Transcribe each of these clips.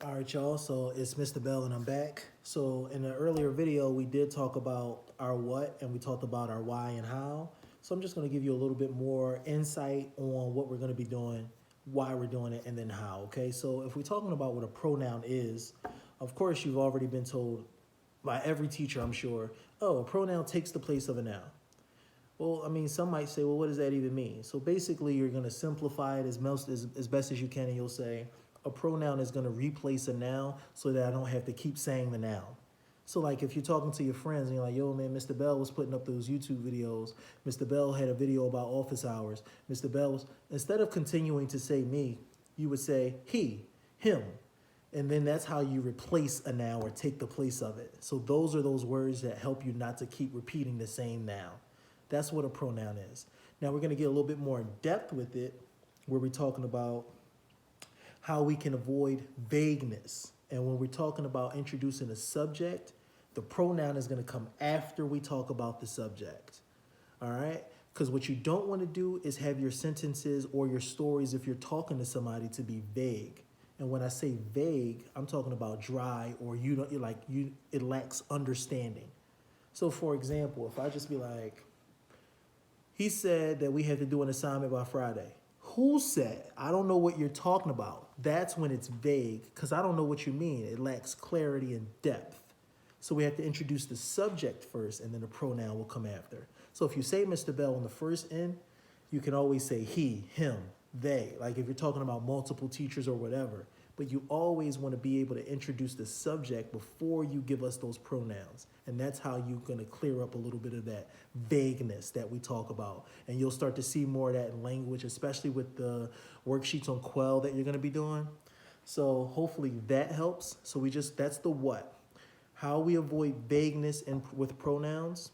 All right, y'all. So it's Mr. Bell, and I'm back. So in the earlier video, we did talk about our what, and we talked about our why and how. So I'm just going to give you a little bit more insight on what we're going to be doing, why we're doing it, and then how. Okay. So if we're talking about what a pronoun is, of course, you've already been told by every teacher, I'm sure, oh, a pronoun takes the place of a noun. Well, I mean, some might say, well, what does that even mean? So basically, you're going to simplify it as best as you can, and you'll say a pronoun is going to replace a noun so that I don't have to keep saying the noun. So like if you're talking to your friends and you're like, yo, man, Mr. Bell was putting up those YouTube videos. Mr. Bell had a video about office hours. Mr. Bell was, instead of continuing to say me, you would say he, him. And then that's how you replace a noun or take the place of it. So those are those words that help you not to keep repeating the same noun. That's what a pronoun is. Now we're going to get a little bit more in depth with it, where we're talking about how we can avoid vagueness. And when we're talking about introducing a subject, the pronoun is going to come after we talk about the subject. All right? Because what you don't want to do is have your sentences or your stories, if you're talking to somebody, to be vague. And when I say vague, I'm talking about dry, or it lacks understanding. So for example, if I just be like, he said that we had to do an assignment by Friday. Who said? I don't know what you're talking about. That's when it's vague, because I don't know what you mean. It lacks clarity and depth. So we have to introduce the subject first, and then the pronoun will come after. So if you say Mr. Bell on the first end, you can always say he, him, they. Like if you're talking about multiple teachers or whatever. But you always want to be able to introduce the subject before you give us those pronouns. And that's how you're going to clear up a little bit of that vagueness that we talk about. And you'll start to see more of that in language, especially with the worksheets on Quell that you're going to be doing. So hopefully that helps. So that's the what. How we avoid vagueness with pronouns.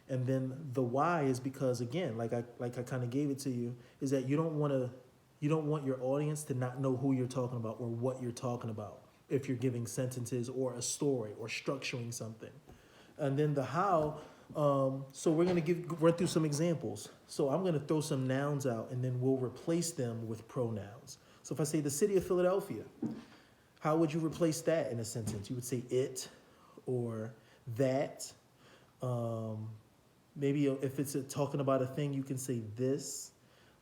And then the why is because, again, like I kind of gave it to you, is that you don't want your audience to not know who you're talking about or what you're talking about if you're giving sentences or a story or structuring something. And then the how, so we're going to run through some examples. So I'm going to throw some nouns out, and then we'll replace them with pronouns. So if I say the city of Philadelphia, how would you replace that in a sentence? You would say it or that. Maybe if it's talking about a thing, you can say this.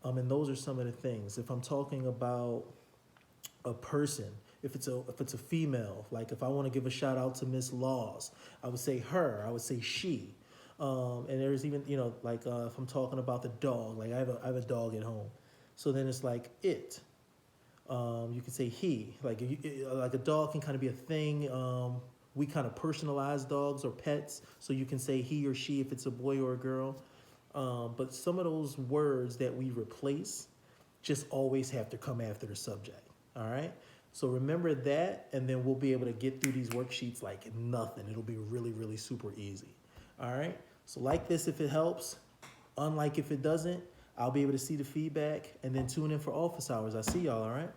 And those are some of the things. If I'm talking about a person, if it's a female, like if I want to give a shout out to Miss Laws, I would say her, I would say she. And there's even, if I'm talking about the dog, like I have a dog at home. So then it's like it. You can say he, like a dog can kind of be a thing. We kind of personalize dogs or pets. So you can say he or she if it's a boy or a girl. But some of those words that we replace just always have to come after the subject, all right? So remember that, and then we'll be able to get through these worksheets like nothing. It'll be really, really super easy, all right? So like this if it helps. Unlike if it doesn't, I'll be able to see the feedback, and then tune in for office hours. I see y'all, all right?